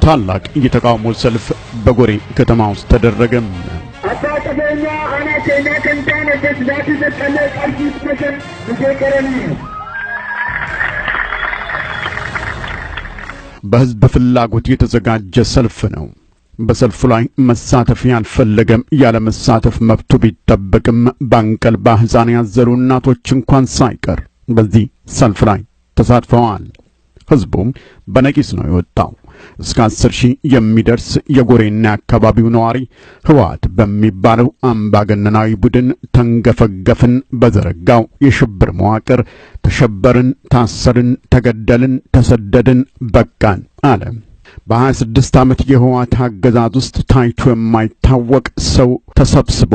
ታላቅ የተቃውሞ ሰልፍ በጎሬ ከተማ ውስጥ ተደረገ። በህዝብ ፍላጎት የተዘጋጀ ሰልፍ ነው። በሰልፉ ላይ መሳተፍ ያልፈለገም ያለ መሳተፍ መብቱ ቢጠበቅም ባንቀልባ ህፃን ያዘሉ እናቶች እንኳን ሳይቀር በዚህ ሰልፍ ላይ ተሳትፈዋል። ህዝቡም በነቂስ ነው የወጣው። እስከ 10,000 የሚደርስ የጎሬና አካባቢው ነዋሪ ህወሓት በሚባለው አምባገነናዊ ቡድን ተንገፈገፍን በዘረጋው የሽብር መዋቅር ተሸበርን፣ ታሰርን፣ ተገደልን፣ ተሰደድን፣ በቃን አለ። በ26 ዓመት የህወሓት አገዛዝ ውስጥ ታይቶ የማይታወቅ ሰው ተሰብስቦ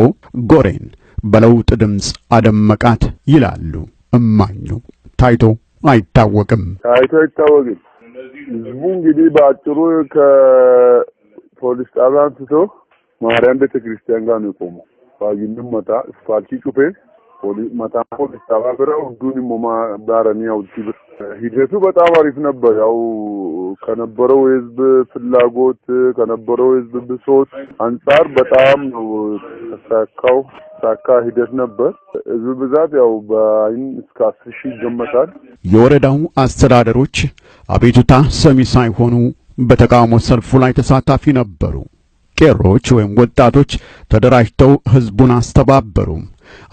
ጎሬን በለውጥ ድምጽ አደመቃት ይላሉ እማኙ። ታይቶ አይታወቅም። ህዝቡ እንግዲህ በአጭሩ ከፖሊስ ጣቢያ አንስቶ ማርያም ቤተክርስቲያን ጋር ነው የቆመው። ባጊንም መጣ ስፋልቲ ጩፌ ፖሊስ መጣ ፖሊስ ጣቢያ ብረው ሁሉንም ማዳረኒያው ትብር ሂደቱ በጣም አሪፍ ነበር። ያው ከነበረው ህዝብ ፍላጎት ከነበረው ህዝብ ብሶት አንፃር በጣም ነው ተሳካው ሳካ ሂደት ነበር። ህዝብ ብዛት ያው በአይን እስከ 10,000 ይገመታል። የወረዳው አስተዳደሮች አቤቱታ ሰሚ ሳይሆኑ በተቃውሞ ሰልፉ ላይ ተሳታፊ ነበሩ። ቄሮች ወይም ወጣቶች ተደራጅተው ህዝቡን አስተባበሩ።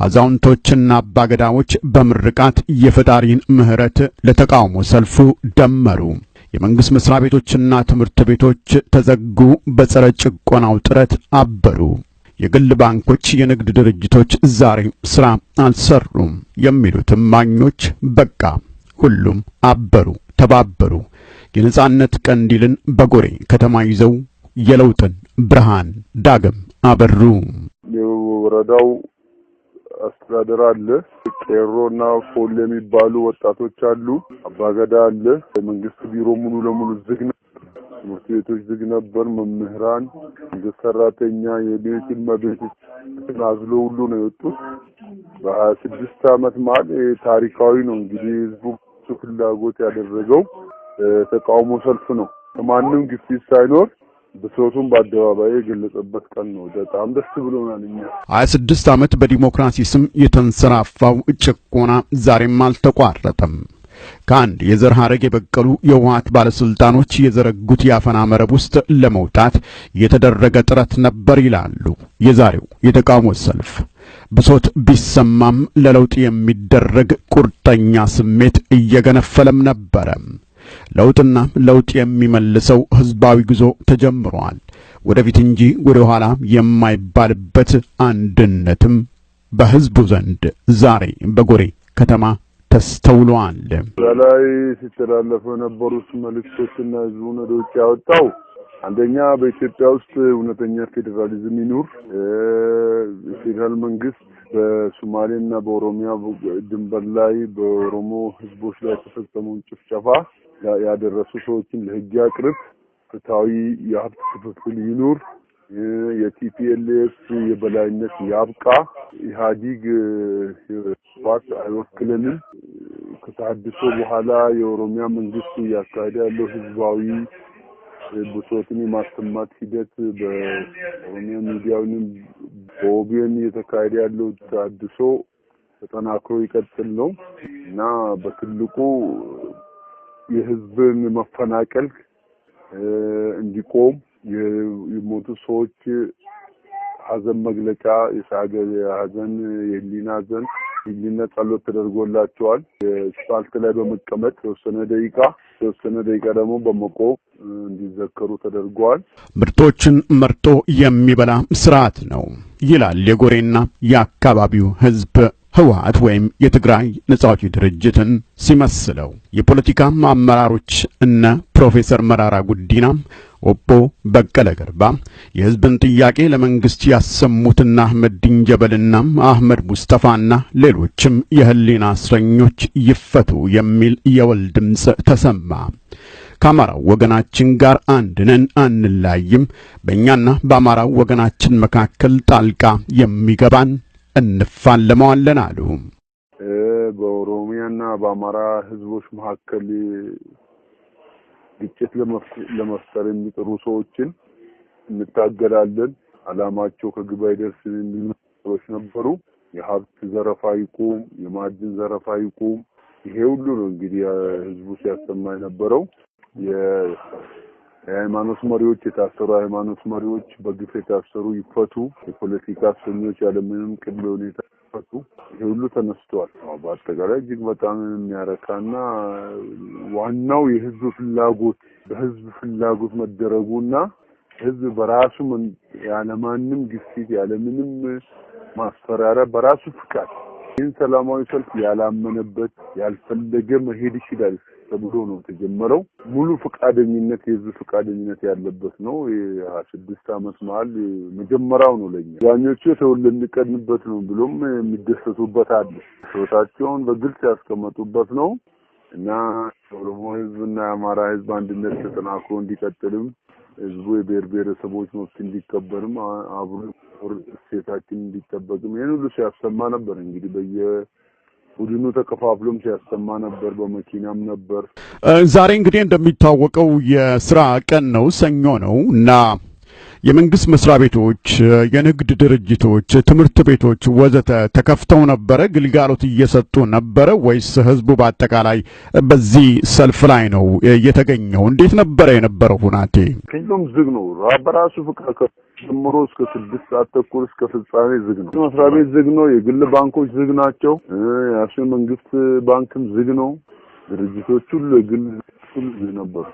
አዛውንቶችና አባገዳዎች በምርቃት የፈጣሪን ምህረት ለተቃውሞ ሰልፉ ደመሩ። የመንግስት መስሪያ ቤቶችና ትምህርት ቤቶች ተዘጉ። በጸረ ጭቆናው ጥረት አበሩ። የግል ባንኮች፣ የንግድ ድርጅቶች ዛሬ ስራ አልሰሩም የሚሉት እማኞች በቃ ሁሉም አበሩ፣ ተባበሩ። የነጻነት ቀንዲልን በጎሬ ከተማ ይዘው የለውጥን ብርሃን ዳግም አበሩ። የወረዳው አስተዳደር አለ፣ ቄሮና ፎል የሚባሉ ወጣቶች አሉ፣ አባገዳ አለ። የመንግስት ቢሮ ሙሉ ለሙሉ ዝግ ነው። ትምህርት ቤቶች ዝግ ነበር። መምህራን፣ ሰራተኛ፣ የቤት እመቤቶች ተናዝሎ ሁሉ ነው የወጡት። በ26 ዓመት ማለት ታሪካዊ ነው። እንግዲህ ህዝቡ ፍላጎት ያደረገው ተቃውሞ ሰልፍ ነው። ከማንም ግፊት ሳይኖር ብሶቱን በአደባባይ የገለጸበት ቀን ነው። በጣም ደስ ብሎናል። 26 ዓመት በዲሞክራሲ ስም የተንሰራፋው ጭቆና ዛሬም አልተቋረጠም። ከአንድ የዘር ሐረግ የበቀሉ የህወሓት ባለስልጣኖች የዘረጉት ያፈና መረብ ውስጥ ለመውጣት የተደረገ ጥረት ነበር ይላሉ የዛሬው የተቃውሞ ሰልፍ። ብሶት ቢሰማም ለለውጥ የሚደረግ ቁርጠኛ ስሜት እየገነፈለም ነበር። ለውጥና ለውጥ የሚመልሰው ህዝባዊ ጉዞ ተጀምሯል። ወደፊት እንጂ ወደ ኋላ የማይባልበት አንድነትም በህዝቡ ዘንድ ዛሬ በጎሬ ከተማ ተስተውሏል። ላይ ሲተላለፉ የነበሩት መልእክቶችና ህዝቡን ወደ ውጭ ያወጣው አንደኛ በኢትዮጵያ ውስጥ እውነተኛ ፌዴራሊዝም ይኑር፣ ፌዴራል መንግስት በሶማሌና በኦሮሚያ ድንበር ላይ በኦሮሞ ህዝቦች ላይ የተፈጸመውን ጭፍጨፋ ያደረሱ ሰዎችን ለህግ ያቅርብ፣ ፍትሃዊ የሀብት ክፍፍል ይኑር፣ የቲፒኤልኤፍ የበላይነት ያብቃ፣ ኢህአዲግ ፓርት አይወክለንም፣ ከተሐድሶ በኋላ የኦሮሚያ መንግስት ያካሄደ ያለው ህዝባዊ ብሶትን የማሰማት ሂደት በኦሮሚያ ሚዲያውንም በኦቢኤን የተካሄደ ያለው ተሐድሶ ተጠናክሮ ይቀጥል ነው እና በትልቁ የህዝብን መፈናቀል እንዲቆም የሞቱ ሰዎች ሐዘን መግለጫ የሐዘን የህሊና ሐዘን ህሊና ጸሎት ተደርጎላቸዋል። ስፓልት ላይ በመቀመጥ ተወሰነ ደቂቃ ደግሞ በመቆም እንዲዘከሩ ተደርጓል። ምርጦችን መርጦ የሚበላ ስርዓት ነው ይላል የጎሬና የአካባቢው ህዝብ ህወሓት ወይም የትግራይ ነጻ አውጪ ድርጅትን ሲመስለው። የፖለቲካ አመራሮች እነ ፕሮፌሰር መራራ ጉዲና፣ ኦቦ በቀለ ገርባ የህዝብን ጥያቄ ለመንግስት ያሰሙትና አህመድ ድንጀበልና አህመድ ሙስጠፋና ሌሎችም የህሊና እስረኞች ይፈቱ የሚል የወል ድምጽ ተሰማ። ከአማራው ወገናችን ጋር አንድነን አንላይም፣ በእኛና በአማራው ወገናችን መካከል ጣልቃ የሚገባን እንፋለመዋለን አሉ። በኦሮሚያና በአማራ ህዝቦች መካከል ግጭት ለመፍጠር የሚጥሩ ሰዎችን እንታገላለን፣ አላማቸው ከግብ አይደርስም የሚሉ ሰዎች ነበሩ። የሀብት ዘረፋ ይቁም፣ የማዕድን ዘረፋ ይቁም፣ ይሄ ሁሉ ነው እንግዲህ ህዝቡ ሲያሰማ የነበረው። የሃይማኖት መሪዎች የታሰሩ ሃይማኖት መሪዎች በግፍ የታሰሩ ይፈቱ፣ የፖለቲካ እስረኞች ያለምንም ቅድመ ሁኔታ ይፈቱ፣ ይሄ ሁሉ ተነስቷል። በአጠቃላይ እጅግ በጣም የሚያረካና ዋናው የህዝብ ፍላጎት በህዝብ ፍላጎት መደረጉና ህዝብ በራሱ ያለማንም ግፊት ያለምንም ማስፈራሪያ በራሱ ፍቃድ ይህን ሰላማዊ ሰልፍ ያላመነበት ያልፈለገ መሄድ ይችላል ተብሎ ነው ተጀመረው። ሙሉ ፍቃደኝነት የህዝብ ፍቃደኝነት ያለበት ነው። የ26 ዓመት መሃል መጀመሪያው ነው ለኛ። ያኞቹ የተወለድንበት ነው ብሎም የሚደሰቱበት አለ። ሶታቸውን በግልጽ ያስቀመጡበት ነው እና ኦሮሞ ህዝብና የአማራ ህዝብ አንድነት ተጠናክሮ እንዲቀጥልም ህዝቡ የብሔር ብሔረሰቦች መብት እንዲከበርም አብሮ እሴታችን እንዲጠበቅም ይሄን ሁሉ ሲያሰማ ነበር። እንግዲህ በየቡድኑ ተከፋፍሎም ሲያሰማ ነበር፣ በመኪናም ነበር። ዛሬ እንግዲህ እንደሚታወቀው የሥራ ቀን ነው፣ ሰኞ ነው እና የመንግስት መስሪያ ቤቶች፣ የንግድ ድርጅቶች፣ ትምህርት ቤቶች ወዘተ ተከፍተው ነበረ? ግልጋሎት እየሰጡ ነበረ ወይስ ህዝቡ በአጠቃላይ በዚህ ሰልፍ ላይ ነው የተገኘው? እንዴት ነበረ የነበረው ሁናቴ? ሁሉም ዝግ ነው። በራሱ ፍቃድ ጀምሮ እስከ 6 ሰዓት ተኩል እስከ ፍጻሜ ዝግ ነው። መስሪያ ቤት ዝግ ነው። የግል ባንኮች ዝግ ናቸው። የአክሲዮን መንግስት ባንክም ዝግ ነው። ድርጅቶች ሁሉ የግል ሁሉ ነበሩ።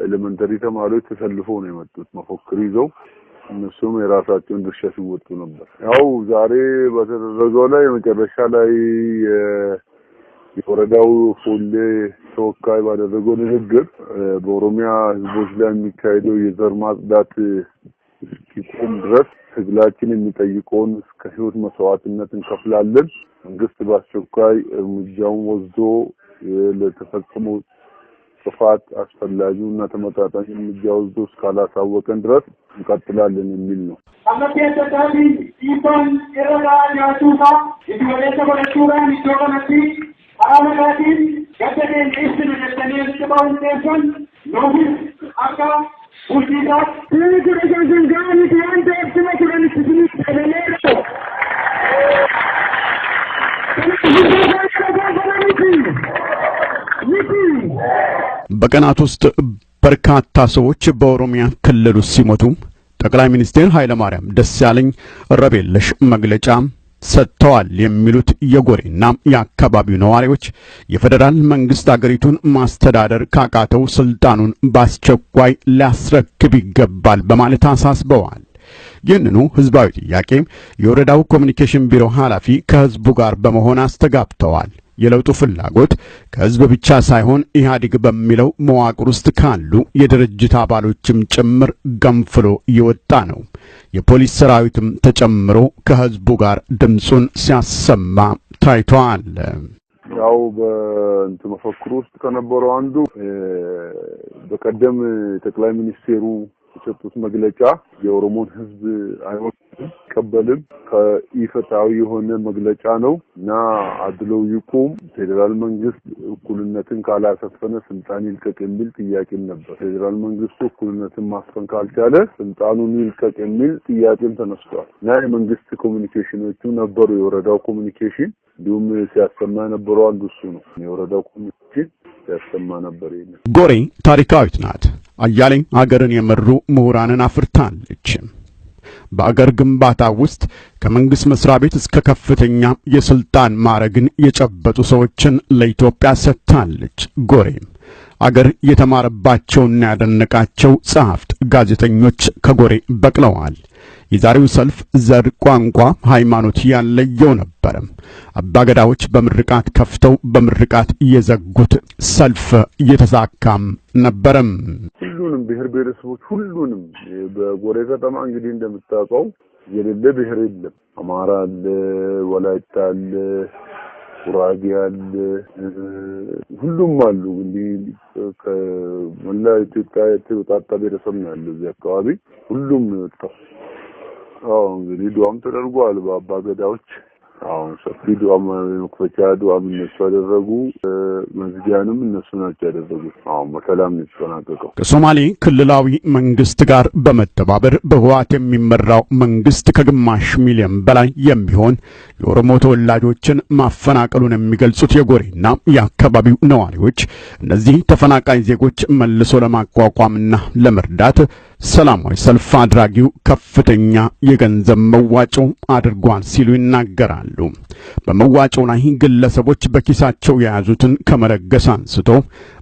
ኤሌመንተሪ ተማሪዎች ተሰልፈው ነው የመጡት መፈክር ይዘው፣ እነሱም የራሳቸውን ድርሻ ሲወጡ ነበር። ያው ዛሬ በተደረገው ላይ መጨረሻ ላይ የወረዳው ፎሌ ተወካይ ባደረገው ንግግር በኦሮሚያ ህዝቦች ላይ የሚካሄደው የዘር ማጽዳት እስኪቆም ድረስ ትግላችን የሚጠይቀውን እስከ ህይወት መስዋዕትነት እንከፍላለን፣ መንግስት በአስቸኳይ እርምጃውን ወስዶ ለተፈጸመው ጥፋት አስፈላጊውና ተመጣጣኝ እርምጃ ወስዶ እስካላሳወቀን ድረስ እንቀጥላለን የሚል ነው። አመቴታዲ ኢቶን ኢረዳ ያቱታ ኢትወለተ ወለቱራን ኢቶከነቲ አራመዳቲን ገደደን ኢስን ለተኔ ተባውን ተሰን ኖህ አካ ኡሲዳት ትግረገን ጋኒ ያንተ ተመክረን ትስኒ ተለለ በቀናት ውስጥ በርካታ ሰዎች በኦሮሚያ ክልል ውስጥ ሲሞቱ ጠቅላይ ሚኒስትር ኃይለ ማርያም ደሳለኝ ረቤለሽ መግለጫ ሰጥተዋል የሚሉት የጎሬና የአካባቢው ነዋሪዎች የፌደራል መንግስት አገሪቱን ማስተዳደር ካቃተው ስልጣኑን በአስቸኳይ ሊያስረክብ ይገባል በማለት አሳስበዋል። ይህንኑ ህዝባዊ ጥያቄ የወረዳው ኮሚኒኬሽን ቢሮ ኃላፊ ከህዝቡ ጋር በመሆን አስተጋብተዋል። የለውጡ ፍላጎት ከህዝብ ብቻ ሳይሆን ኢህአዴግ በሚለው መዋቅር ውስጥ ካሉ የድርጅት አባሎችም ጭምር ገንፍሎ የወጣ ነው። የፖሊስ ሰራዊትም ተጨምሮ ከህዝቡ ጋር ድምጹን ሲያሰማ ታይቷል። ያው በመፈክሩ ውስጥ ከነበረው አንዱ በቀደም ጠቅላይ ሚኒስቴሩ የሰጡት መግለጫ የኦሮሞን ህዝብ አይወክልም፣ ከኢፍትሐዊ የሆነ መግለጫ ነው እና አድለው ይቁም፣ ፌደራል መንግስት እኩልነትን ካላሰፈነ ስልጣን ይልቀቅ የሚል ጥያቄም ነበር። ፌደራል መንግስቱ እኩልነትን ማስፈን ካልቻለ ስልጣኑን ይልቀቅ የሚል ጥያቄም ተነስቷል እና የመንግስት ኮሚኒኬሽኖቹ ነበሩ። የወረዳው ኮሚኒኬሽን እንዲሁም ሲያሰማ የነበረው አንዱ እሱ ነው። የወረዳው ኮሚኒኬሽን ሲያሰማ ነበር። ጎሬ ታሪካዊት ናት። አያሌ አገርን የመሩ ምሁራንን አፍርታለች። በአገር ግንባታ ውስጥ ከመንግስት መስሪያ ቤት እስከ ከፍተኛ የስልጣን ማዕረግን የጨበጡ ሰዎችን ለኢትዮጵያ ሰጥታለች። ጎሬ አገር የተማረባቸውና ያደነቃቸው ጸሐፍት፣ ጋዜጠኞች ከጎሬ በቅለዋል። የዛሬው ሰልፍ ዘር፣ ቋንቋ፣ ሃይማኖት ያለየው ነበር። አባገዳዎች በምርቃት ከፍተው በምርቃት የዘጉት ሰልፍ እየተሳካም ነበርም። ሁሉንም ብሔር ብሔረሰቦች ሁሉንም በጎሬ ከተማ እንግዲህ እንደምታውቀው የሌለ ብሔር የለም። አማራ አለ፣ ወላይታ አለ፣ ጉራጌ አለ ሁሉም አሉ እንግዲህ ከመላ ኢትዮጵያ የተውጣጣ ብሔረሰብ ነው ያለው እዚህ አካባቢ ሁሉም ነው። እንግዲህ ዱዓም ተደርጓል በአባ ገዳዎች ሰፊ ዱዓም መክፈቻ ዱዓም እነሱ ያደረጉ መዝጊያንም እነሱ ናቸው ያደረጉት። በሰላም ነው የተጠናቀቀው። ከሶማሌ ክልላዊ መንግስት ጋር በመተባበር በህወሓት የሚመራው መንግስት ከግማሽ ሚሊዮን በላይ የሚሆን የኦሮሞ ተወላጆችን ማፈናቀሉን የሚገልጹት የጎሬና የአካባቢው ነዋሪዎች እነዚህ ተፈናቃይ ዜጎች መልሶ ለማቋቋምና ለመርዳት ሰላማዊ ሰልፍ አድራጊው ከፍተኛ የገንዘብ መዋጮ አድርጓል ሲሉ ይናገራሉ። በመዋጮው ላይ ግለሰቦች በኪሳቸው የያዙትን ከመለገስ አንስቶ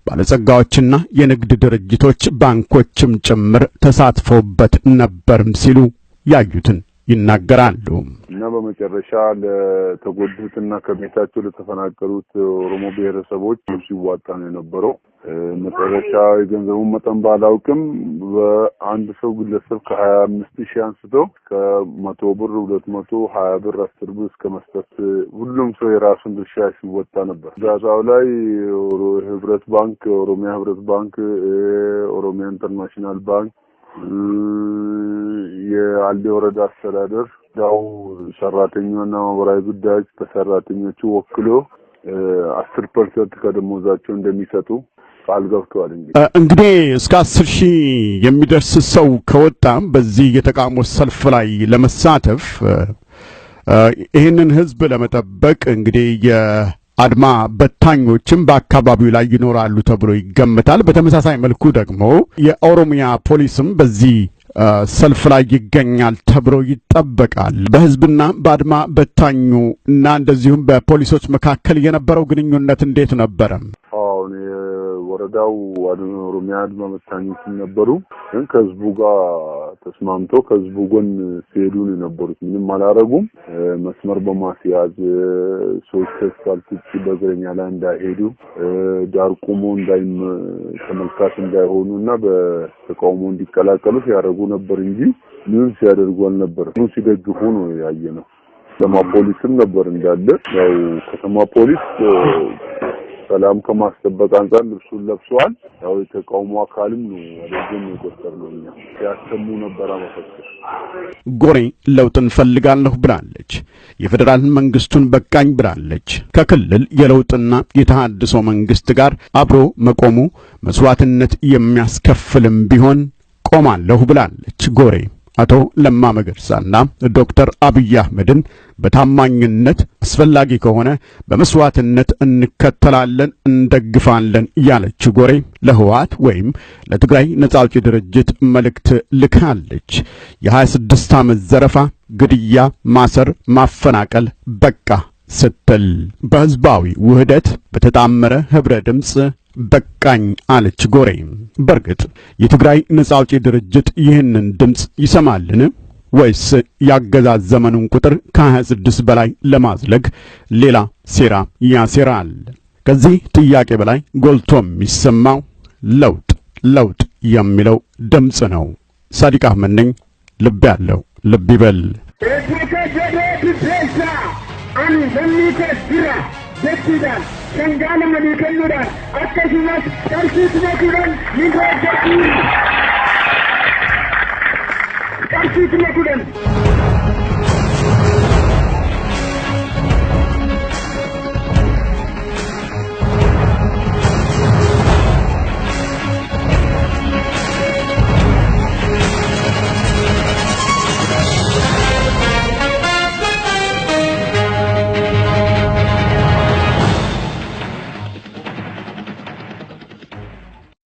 ባለጸጋዎችና የንግድ ድርጅቶች ባንኮችም ጭምር ተሳትፈውበት ነበርም ሲሉ ያዩትን ይናገራሉ። እና በመጨረሻ ለተጎዱትና ከቤታቸው ለተፈናቀሉት ኦሮሞ ብሔረሰቦች ሲዋጣ ነው የነበረው። መጨረሻ የገንዘቡን መጠን ባላውቅም በአንድ ሰው ግለሰብ ከ25,000 አንስቶ ከ100 ብር 220 ብር 10 ብር እስከ መስጠት ሁሉም ሰው የራሱን ድርሻ ሲወጣ ነበር። ዛዛው ላይ ህብረት ባንክ፣ ኦሮሚያ ህብረት ባንክ፣ ኦሮሚያ ኢንተርናሽናል ባንክ የአልዴ ወረዳ አስተዳደር ያው ሰራተኛውና ማህበራዊ ጉዳዮች በሰራተኞቹ ወክሎ 10% ከደሞዛቸው እንደሚሰጡ ቃል ገብተዋል። እንግዲህ እስከ 10,000 የሚደርስ ሰው ከወጣ በዚህ የተቃውሞ ሰልፍ ላይ ለመሳተፍ ይህንን ህዝብ ለመጠበቅ እንግዲህ አድማ በታኞችም በአካባቢው ላይ ይኖራሉ ተብሎ ይገመታል። በተመሳሳይ መልኩ ደግሞ የኦሮሚያ ፖሊስም በዚህ ሰልፍ ላይ ይገኛል ተብሎ ይጠበቃል። በህዝብና በአድማ በታኙ እና እንደዚሁም በፖሊሶች መካከል የነበረው ግንኙነት እንዴት ነበረ? ወረዳው ኦሮሚያ አድማ በታኞች ነበሩ፣ ግን ከህዝቡ ጋር ተስማምተው ከህዝቡ ጎን ሲሄዱ ነው የነበሩት። ምንም አላረጉም። መስመር በማስያዝ ሰዎች ተስፋልት በእግረኛ ላይ እንዳይሄዱ ዳር ቆሞ ተመልካች እንዳይሆኑና በተቃውሞ እንዲቀላቀሉ ሲያደርጉ ነበር እንጂ ምንም ሲያደርጉ አልነበረም። ሲደግፉ ነው ያየነው። ከተማ ፖሊስም ነበር እንዳለ። ያው ከተማ ፖሊስ ሰላም ከማስጠበቅ አንፃር ልብሱን ለብሷል። ያው የተቃውሞ አካልም ነው ወደዚህ የቆጠርነው ያሰሙ ነበር አመፈክር። ጎሬ ለውጥ እንፈልጋለሁ ብላለች። የፌደራል መንግስቱን በቃኝ ብላለች። ከክልል የለውጥና የተሃድሶ መንግስት ጋር አብሮ መቆሙ መስዋዕትነት የሚያስከፍልም ቢሆን ቆማለሁ ብላለች። ጎሬ አቶ ለማ መገርሳና ዶክተር አብይ አህመድን በታማኝነት አስፈላጊ ከሆነ በመስዋዕትነት እንከተላለን እንደግፋለን ያለች ጎሬ ለህወሓት ወይም ለትግራይ ነጻ አውጪ ድርጅት መልእክት ልካለች። የ26 ዓመት ዘረፋ፣ ግድያ፣ ማሰር፣ ማፈናቀል በቃ ስትል በህዝባዊ ውህደት በተጣመረ ህብረ ድምጽ በቃኝ አለች ጎሬ። በርግጥ የትግራይ ነጻ አውጪ ድርጅት ይህንን ድምጽ ይሰማልን ወይስ ያገዛዝ ዘመኑን ቁጥር ከ26 በላይ ለማዝለግ ሌላ ሴራ ያሴራል? ከዚህ ጥያቄ በላይ ጎልቶ የሚሰማው ለውጥ የሚለው ድምጽ ነው። ሳዲቅ አህመድ ነኝ። ልብ ያለው ልብ ይበል። Dekidan, Sangana Malikanudan, Akasimas, Karsitmakudan, Nidra Karsit Makudan.